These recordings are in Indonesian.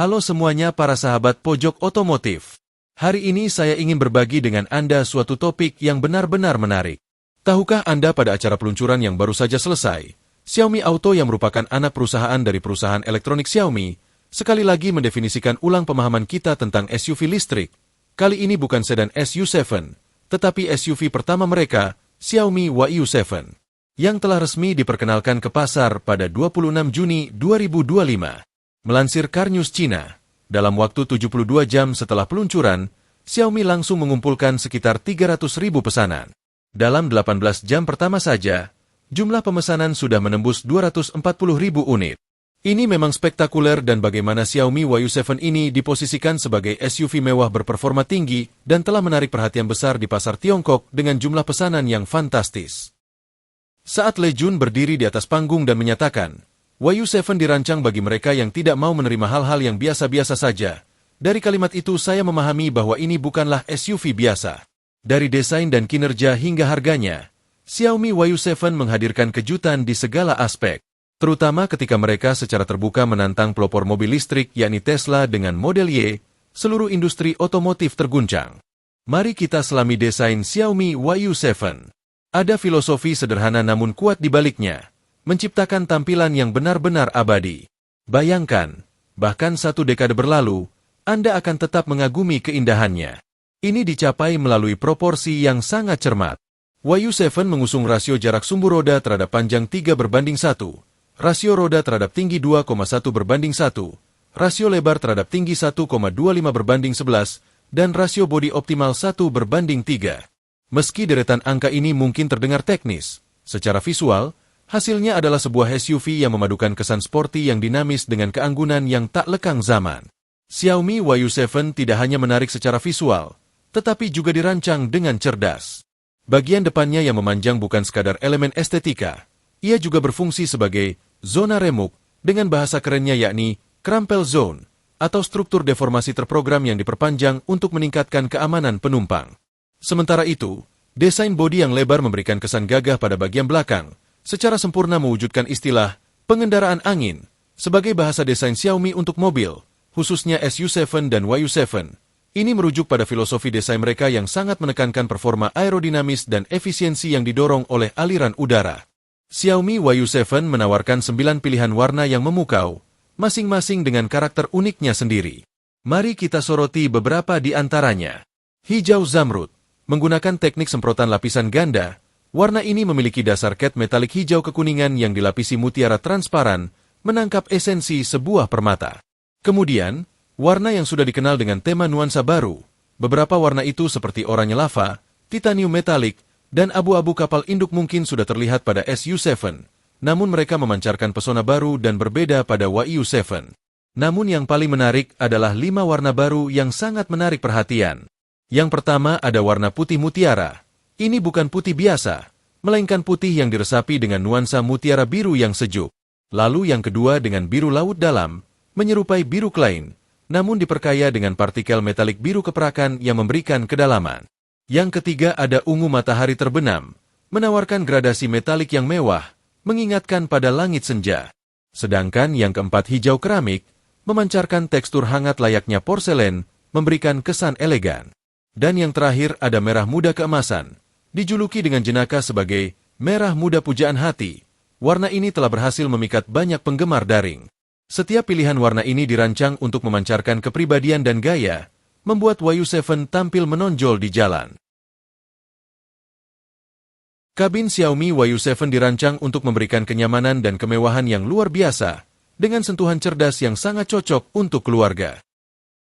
Halo semuanya para sahabat pojok otomotif. Hari ini saya ingin berbagi dengan Anda suatu topik yang benar-benar menarik. Tahukah Anda pada acara peluncuran yang baru saja selesai, Xiaomi Auto yang merupakan anak perusahaan dari perusahaan elektronik Xiaomi, sekali lagi mendefinisikan ulang pemahaman kita tentang SUV listrik. Kali ini bukan sedan SU7, tetapi SUV pertama mereka, Xiaomi YU7, yang telah resmi diperkenalkan ke pasar pada 26 Juni 2025. Melansir Car News China, dalam waktu 72 jam setelah peluncuran, Xiaomi langsung mengumpulkan sekitar 300.000 pesanan. Dalam 18 jam pertama saja, jumlah pemesanan sudah menembus 240.000 unit. Ini memang spektakuler dan bagaimana Xiaomi YU7 ini diposisikan sebagai SUV mewah berperforma tinggi dan telah menarik perhatian besar di pasar Tiongkok dengan jumlah pesanan yang fantastis. Saat Le Jun berdiri di atas panggung dan menyatakan, YU7 dirancang bagi mereka yang tidak mau menerima hal-hal yang biasa-biasa saja. Dari kalimat itu saya memahami bahwa ini bukanlah SUV biasa. Dari desain dan kinerja hingga harganya, Xiaomi YU7 menghadirkan kejutan di segala aspek. Terutama ketika mereka secara terbuka menantang pelopor mobil listrik yakni Tesla dengan Model Y, seluruh industri otomotif terguncang. Mari kita selami desain Xiaomi YU7. Ada filosofi sederhana namun kuat di baliknya, menciptakan tampilan yang benar-benar abadi. Bayangkan, bahkan 1 dekade berlalu, Anda akan tetap mengagumi keindahannya. Ini dicapai melalui proporsi yang sangat cermat. YU7 mengusung rasio jarak sumbu roda terhadap panjang 3:1, rasio roda terhadap tinggi 2,1:1, rasio lebar terhadap tinggi 1,25:11, dan rasio bodi optimal 1:3. Meski deretan angka ini mungkin terdengar teknis, secara visual, hasilnya adalah sebuah SUV yang memadukan kesan sporty yang dinamis dengan keanggunan yang tak lekang zaman. Xiaomi YU7 tidak hanya menarik secara visual, tetapi juga dirancang dengan cerdas. Bagian depannya yang memanjang bukan sekadar elemen estetika, ia juga berfungsi sebagai zona remuk dengan bahasa kerennya yakni crumple zone, atau struktur deformasi terprogram yang diperpanjang untuk meningkatkan keamanan penumpang. Sementara itu, desain bodi yang lebar memberikan kesan gagah pada bagian belakang, secara sempurna mewujudkan istilah pengendaraan angin sebagai bahasa desain Xiaomi untuk mobil, khususnya SU7 dan YU7. Ini merujuk pada filosofi desain mereka yang sangat menekankan performa aerodinamis dan efisiensi yang didorong oleh aliran udara. Xiaomi YU7 menawarkan 9 pilihan warna yang memukau, masing-masing dengan karakter uniknya sendiri. Mari kita soroti beberapa di antaranya. Hijau zamrud, menggunakan teknik semprotan lapisan ganda. Warna ini memiliki dasar cat metalik hijau kekuningan yang dilapisi mutiara transparan, menangkap esensi sebuah permata. Kemudian, warna yang sudah dikenal dengan tema nuansa baru. Beberapa warna itu seperti oranye lava, titanium metalik, dan abu-abu kapal induk mungkin sudah terlihat pada SU7, namun mereka memancarkan pesona baru dan berbeda pada YU7. Namun yang paling menarik adalah 5 warna baru yang sangat menarik perhatian. Yang pertama ada warna putih mutiara. Ini bukan putih biasa, melainkan putih yang diresapi dengan nuansa mutiara biru yang sejuk. Lalu yang kedua dengan biru laut dalam, menyerupai biru Klein, namun diperkaya dengan partikel metalik biru keperakan yang memberikan kedalaman. Yang ketiga ada ungu matahari terbenam, menawarkan gradasi metalik yang mewah, mengingatkan pada langit senja. Sedangkan yang keempat hijau keramik, memancarkan tekstur hangat layaknya porselen, memberikan kesan elegan. Dan yang terakhir ada merah muda keemasan, dijuluki dengan jenaka sebagai merah muda pujaan hati. Warna ini telah berhasil memikat banyak penggemar daring. Setiap pilihan warna ini dirancang untuk memancarkan kepribadian dan gaya, membuat YU7 tampil menonjol di jalan. Kabin Xiaomi YU7 dirancang untuk memberikan kenyamanan dan kemewahan yang luar biasa, dengan sentuhan cerdas yang sangat cocok untuk keluarga.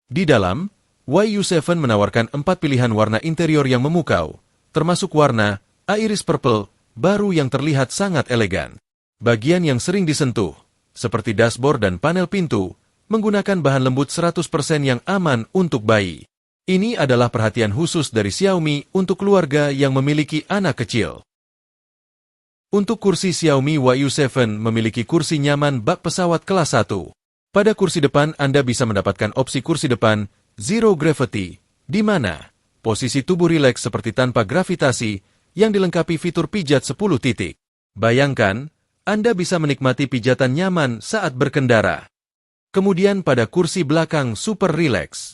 Di dalam, YU7 menawarkan 4 pilihan warna interior yang memukau, termasuk warna iris purple, baru yang terlihat sangat elegan. Bagian yang sering disentuh, seperti dashboard dan panel pintu, menggunakan bahan lembut 100% yang aman untuk bayi. Ini adalah perhatian khusus dari Xiaomi untuk keluarga yang memiliki anak kecil. Untuk kursi Xiaomi YU7 memiliki kursi nyaman bak pesawat kelas 1. Pada kursi depan Anda bisa mendapatkan opsi kursi depan Zero Gravity, di mana posisi tubuh rileks seperti tanpa gravitasi yang dilengkapi fitur pijat 10 titik. Bayangkan, Anda bisa menikmati pijatan nyaman saat berkendara. Kemudian pada kursi belakang Super Relax,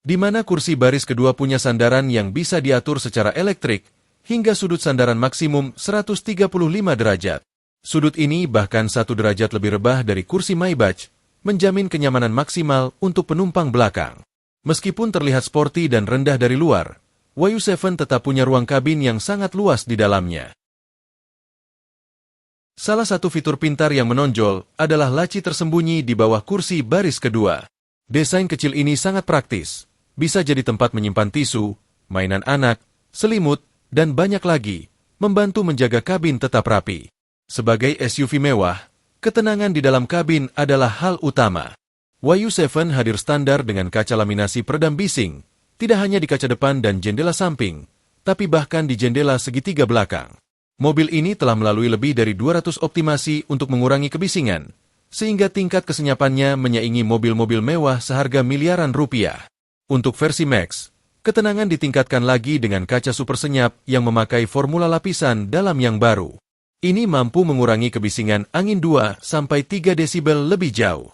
di mana kursi baris kedua punya sandaran yang bisa diatur secara elektrik hingga sudut sandaran maksimum 135 derajat. Sudut ini bahkan 1 derajat lebih rebah dari kursi Maybach, menjamin kenyamanan maksimal untuk penumpang belakang. Meskipun terlihat sporty dan rendah dari luar, YU7 tetap punya ruang kabin yang sangat luas di dalamnya. Salah satu fitur pintar yang menonjol adalah laci tersembunyi di bawah kursi baris kedua. Desain kecil ini sangat praktis, bisa jadi tempat menyimpan tisu, mainan anak, selimut, dan banyak lagi, membantu menjaga kabin tetap rapi. Sebagai SUV mewah, ketenangan di dalam kabin adalah hal utama. YU7 hadir standar dengan kaca laminasi peredam bising, tidak hanya di kaca depan dan jendela samping, tapi bahkan di jendela segitiga belakang. Mobil ini telah melalui lebih dari 200 optimasi untuk mengurangi kebisingan, sehingga tingkat kesenyapannya menyaingi mobil-mobil mewah seharga miliaran rupiah. Untuk versi Max, ketenangan ditingkatkan lagi dengan kaca super senyap yang memakai formula lapisan dalam yang baru. Ini mampu mengurangi kebisingan angin 2-3 desibel lebih jauh.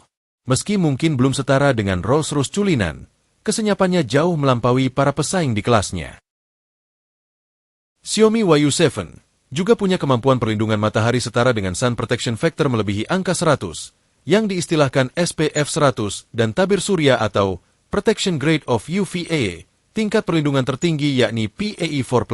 Meski mungkin belum setara dengan Rolls-Royce Cullinan, kesenyapannya jauh melampaui para pesaing di kelasnya. Xiaomi YU7 juga punya kemampuan perlindungan matahari setara dengan Sun Protection Factor melebihi angka 100, yang diistilahkan SPF 100 dan tabir surya atau Protection Grade of UVA, tingkat perlindungan tertinggi yakni PAE4+.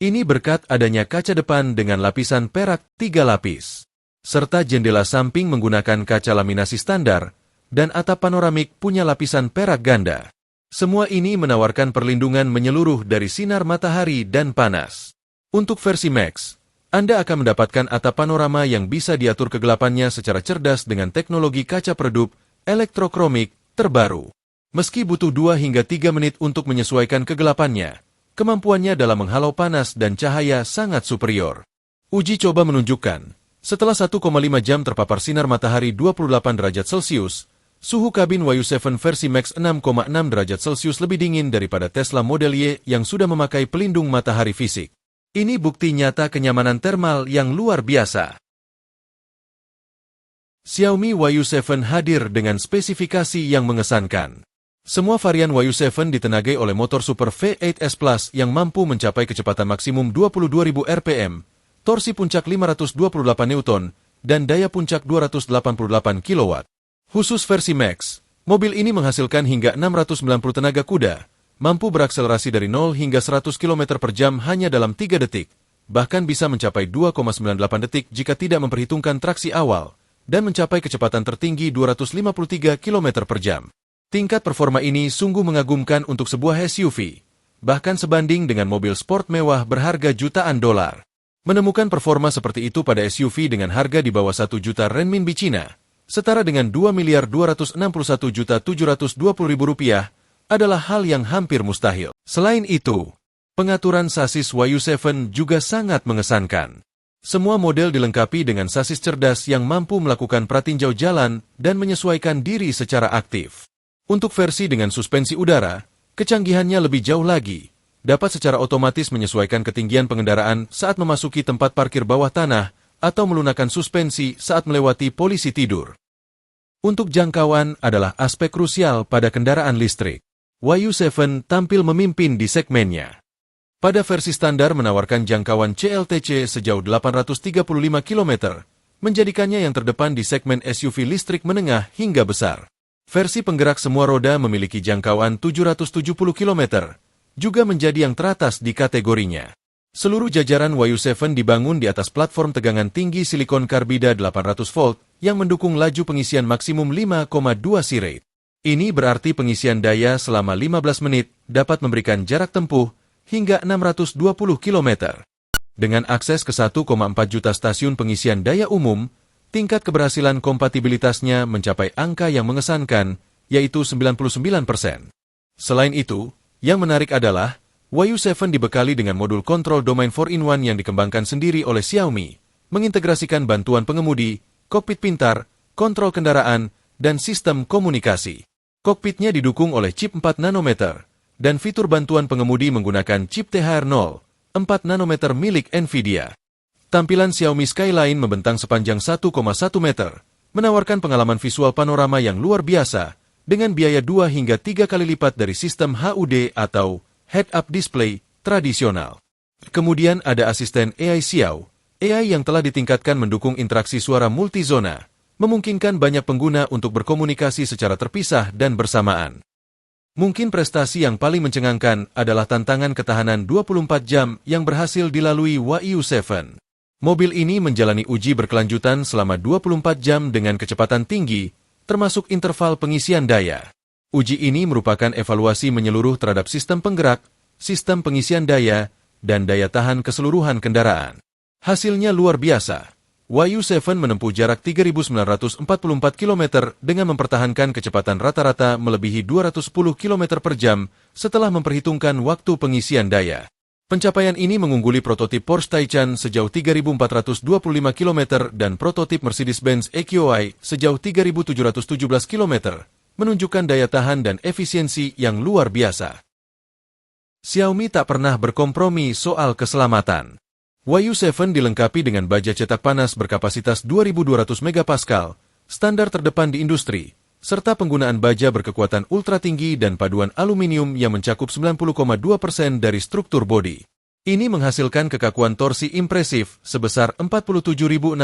Ini berkat adanya kaca depan dengan lapisan perak 3 lapis, serta jendela samping menggunakan kaca laminasi standar, dan atap panoramik punya lapisan perak ganda. Semua ini menawarkan perlindungan menyeluruh dari sinar matahari dan panas. Untuk versi Max, Anda akan mendapatkan atap panorama yang bisa diatur kegelapannya secara cerdas dengan teknologi kaca peredup elektrokromik terbaru. Meski butuh 2 hingga 3 menit untuk menyesuaikan kegelapannya, kemampuannya dalam menghalau panas dan cahaya sangat superior. Uji coba menunjukkan, setelah 1,5 jam terpapar sinar matahari 28 derajat Celcius, suhu kabin YU7 versi Max 6,6 derajat Celcius lebih dingin daripada Tesla Model Y yang sudah memakai pelindung matahari fisik. Ini bukti nyata kenyamanan termal yang luar biasa. Xiaomi YU7 hadir dengan spesifikasi yang mengesankan. Semua varian YU7 ditenagai oleh motor Super V8S Plus yang mampu mencapai kecepatan maksimum 22.000 rpm, torsi puncak 528 Newton, dan daya puncak 288 kW. Khusus versi Max, mobil ini menghasilkan hingga 690 tenaga kuda, mampu berakselerasi dari 0 hingga 100 km per jam hanya dalam 3 detik, bahkan bisa mencapai 2,98 detik jika tidak memperhitungkan traksi awal, dan mencapai kecepatan tertinggi 253 km per jam. Tingkat performa ini sungguh mengagumkan untuk sebuah SUV, bahkan sebanding dengan mobil sport mewah berharga jutaan dolar. Menemukan performa seperti itu pada SUV dengan harga di bawah 1 juta renminbi Cina, setara dengan 2.261.720.000 rupiah, adalah hal yang hampir mustahil. Selain itu, pengaturan sasis YU7 juga sangat mengesankan. Semua model dilengkapi dengan sasis cerdas yang mampu melakukan pratinjau jalan dan menyesuaikan diri secara aktif. Untuk versi dengan suspensi udara, kecanggihannya lebih jauh lagi, dapat secara otomatis menyesuaikan ketinggian pengendaraan saat memasuki tempat parkir bawah tanah atau melunakkan suspensi saat melewati polisi tidur. Untuk jangkauan adalah aspek krusial pada kendaraan listrik. YU7 tampil memimpin di segmennya. Pada versi standar menawarkan jangkauan CLTC sejauh 835 km, menjadikannya yang terdepan di segmen SUV listrik menengah hingga besar. Versi penggerak semua roda memiliki jangkauan 770 km, juga menjadi yang teratas di kategorinya. Seluruh jajaran YU7 dibangun di atas platform tegangan tinggi silikon karbida 800 volt yang mendukung laju pengisian maksimum 5,2 C-rate. Ini berarti pengisian daya selama 15 menit dapat memberikan jarak tempuh hingga 620 km. Dengan akses ke 1,4 juta stasiun pengisian daya umum, tingkat keberhasilan kompatibilitasnya mencapai angka yang mengesankan, yaitu 99%. Selain itu, yang menarik adalah, YU7 dibekali dengan modul kontrol domain 4-in-1 yang dikembangkan sendiri oleh Xiaomi, mengintegrasikan bantuan pengemudi, kokpit pintar, kontrol kendaraan, dan sistem komunikasi. Kokpitnya didukung oleh chip 4 nanometer, dan fitur bantuan pengemudi menggunakan chip THR0, 4 nanometer milik NVIDIA. Tampilan Xiaomi Skyline membentang sepanjang 1,1 meter, menawarkan pengalaman visual panorama yang luar biasa, dengan biaya 2 hingga 3 kali lipat dari sistem HUD atau Head-Up Display tradisional. Kemudian ada asisten AI Xiao, AI yang telah ditingkatkan mendukung interaksi suara multizona, memungkinkan banyak pengguna untuk berkomunikasi secara terpisah dan bersamaan. Mungkin prestasi yang paling mencengangkan adalah tantangan ketahanan 24 jam yang berhasil dilalui Wahyu 7. Mobil ini menjalani uji berkelanjutan selama 24 jam dengan kecepatan tinggi, termasuk interval pengisian daya. Uji ini merupakan evaluasi menyeluruh terhadap sistem penggerak, sistem pengisian daya, dan daya tahan keseluruhan kendaraan. Hasilnya luar biasa. Wahyu 7 menempuh jarak 3.944 km dengan mempertahankan kecepatan rata-rata melebihi 210 km per jam setelah memperhitungkan waktu pengisian daya. Pencapaian ini mengungguli prototip Porsche Taycan sejauh 3.425 km dan prototip Mercedes-Benz EQi sejauh 3.717 km, menunjukkan daya tahan dan efisiensi yang luar biasa. Xiaomi tak pernah berkompromi soal keselamatan. Wahyu 7 dilengkapi dengan baja cetak panas berkapasitas 2.200 MPa, standar terdepan di industri, serta penggunaan baja berkekuatan ultra tinggi dan paduan aluminium yang mencakup 90,2% dari struktur bodi. Ini menghasilkan kekakuan torsi impresif sebesar 47.610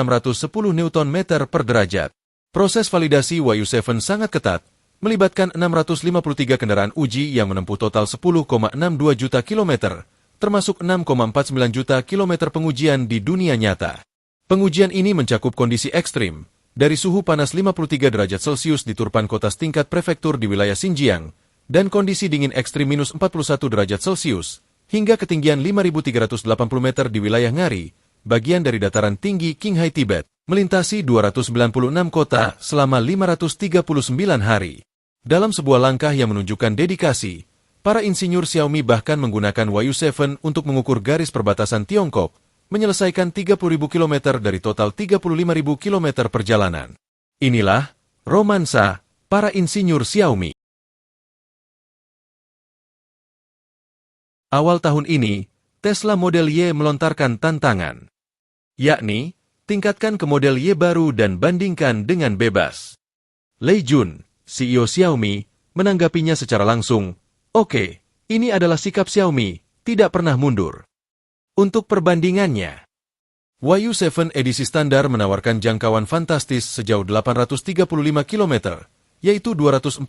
Nm per derajat. Proses validasi Wahyu 7 sangat ketat, melibatkan 653 kendaraan uji yang menempuh total 10,62 juta kilometer, termasuk 6,49 juta kilometer pengujian di dunia nyata. Pengujian ini mencakup kondisi ekstrim, dari suhu panas 53 derajat Celcius di Turpan kota setingkat prefektur di wilayah Xinjiang, dan kondisi dingin ekstrim minus 41 derajat Celcius, hingga ketinggian 5.380 meter di wilayah Ngari, bagian dari dataran tinggi Qinghai Tibet, melintasi 296 kota selama 539 hari. Dalam sebuah langkah yang menunjukkan dedikasi, para insinyur Xiaomi bahkan menggunakan Wahyu 7 untuk mengukur garis perbatasan Tiongkok, menyelesaikan 30.000 km dari total 35.000 km perjalanan. Inilah romansa para insinyur Xiaomi. Awal tahun ini, Tesla Model Y melontarkan tantangan, yakni tingkatkan ke Model Y baru dan bandingkan dengan bebas. Lei Jun, CEO Xiaomi, menanggapinya secara langsung. Oke, ini adalah sikap Xiaomi, tidak pernah mundur. Untuk perbandingannya, Wahyu 7 edisi standar menawarkan jangkauan fantastis sejauh 835 km, yaitu 242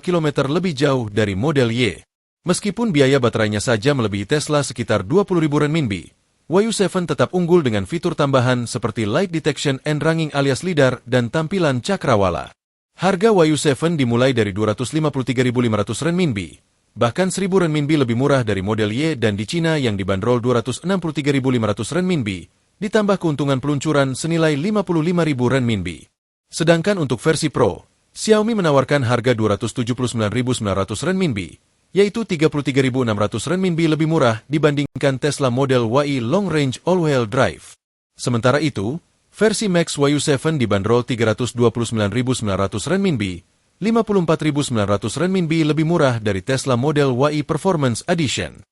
km lebih jauh dari Model Y. Meskipun biaya baterainya saja melebihi Tesla sekitar 20.000 renminbi, Wahyu 7 tetap unggul dengan fitur tambahan seperti Light Detection and Ranging alias LiDAR dan tampilan cakrawala. Harga Wahyu 7 dimulai dari 253.500 renminbi. Bahkan 1.000 renminbi lebih murah dari Model Y dan di Cina yang dibanderol 263.500 renminbi, ditambah keuntungan peluncuran senilai 55.000 renminbi. Sedangkan untuk versi Pro, Xiaomi menawarkan harga 279.900 renminbi, yaitu 33.600 renminbi lebih murah dibandingkan Tesla Model Y Long Range All-Wheel Drive. Sementara itu, versi Max Wahyu 7 dibanderol 329.900 renminbi, 54.900 renminbi lebih murah dari Tesla Model Y Performance Edition.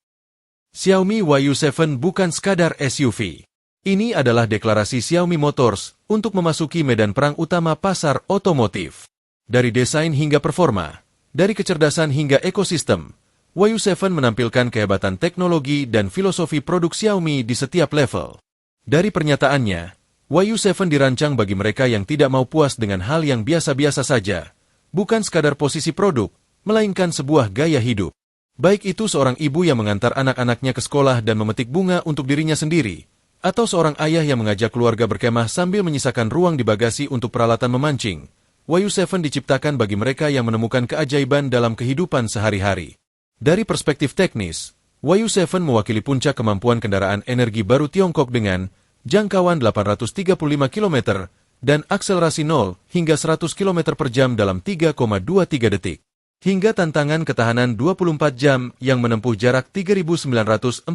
Xiaomi Wahyu 7 bukan sekadar SUV. Ini adalah deklarasi Xiaomi Motors untuk memasuki medan perang utama pasar otomotif. Dari desain hingga performa, dari kecerdasan hingga ekosistem, Wahyu 7 menampilkan kehebatan teknologi dan filosofi produk Xiaomi di setiap level. Dari pernyataannya, Wahyu 7 dirancang bagi mereka yang tidak mau puas dengan hal yang biasa-biasa saja, bukan sekadar posisi produk, melainkan sebuah gaya hidup. Baik itu seorang ibu yang mengantar anak-anaknya ke sekolah dan memetik bunga untuk dirinya sendiri, atau seorang ayah yang mengajak keluarga berkemah sambil menyisakan ruang di bagasi untuk peralatan memancing, Wahyu 7 diciptakan bagi mereka yang menemukan keajaiban dalam kehidupan sehari-hari. Dari perspektif teknis, Wahyu 7 mewakili puncak kemampuan kendaraan energi baru Tiongkok dengan jangkauan 835 km, dan akselerasi 0 hingga 100 km per jam dalam 3,23 detik. Hingga tantangan ketahanan 24 jam yang menempuh jarak 3.944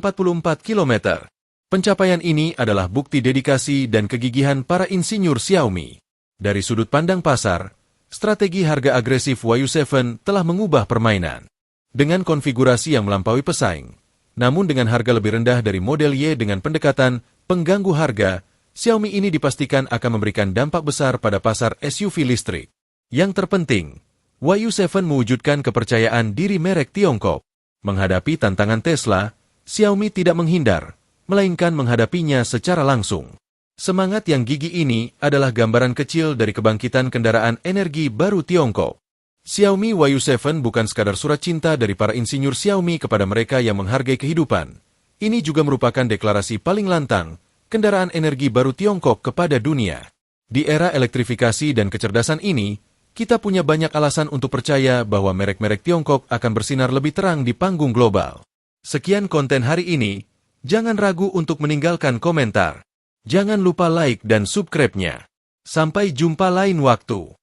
km. Pencapaian ini adalah bukti dedikasi dan kegigihan para insinyur Xiaomi. Dari sudut pandang pasar, strategi harga agresif Wahyu 7 telah mengubah permainan. Dengan konfigurasi yang melampaui pesaing, namun dengan harga lebih rendah dari Model Y dengan pendekatan pengganggu harga, Xiaomi ini dipastikan akan memberikan dampak besar pada pasar SUV listrik. Yang terpenting, YU7 mewujudkan kepercayaan diri merek Tiongkok. Menghadapi tantangan Tesla, Xiaomi tidak menghindar, melainkan menghadapinya secara langsung. Semangat yang gigih ini adalah gambaran kecil dari kebangkitan kendaraan energi baru Tiongkok. Xiaomi YU7 bukan sekadar surat cinta dari para insinyur Xiaomi kepada mereka yang menghargai kehidupan. Ini juga merupakan deklarasi paling lantang kendaraan energi baru Tiongkok kepada dunia. Di era elektrifikasi dan kecerdasan ini, kita punya banyak alasan untuk percaya bahwa merek-merek Tiongkok akan bersinar lebih terang di panggung global. Sekian konten hari ini, jangan ragu untuk meninggalkan komentar. Jangan lupa like dan subscribe-nya. Sampai jumpa lain waktu.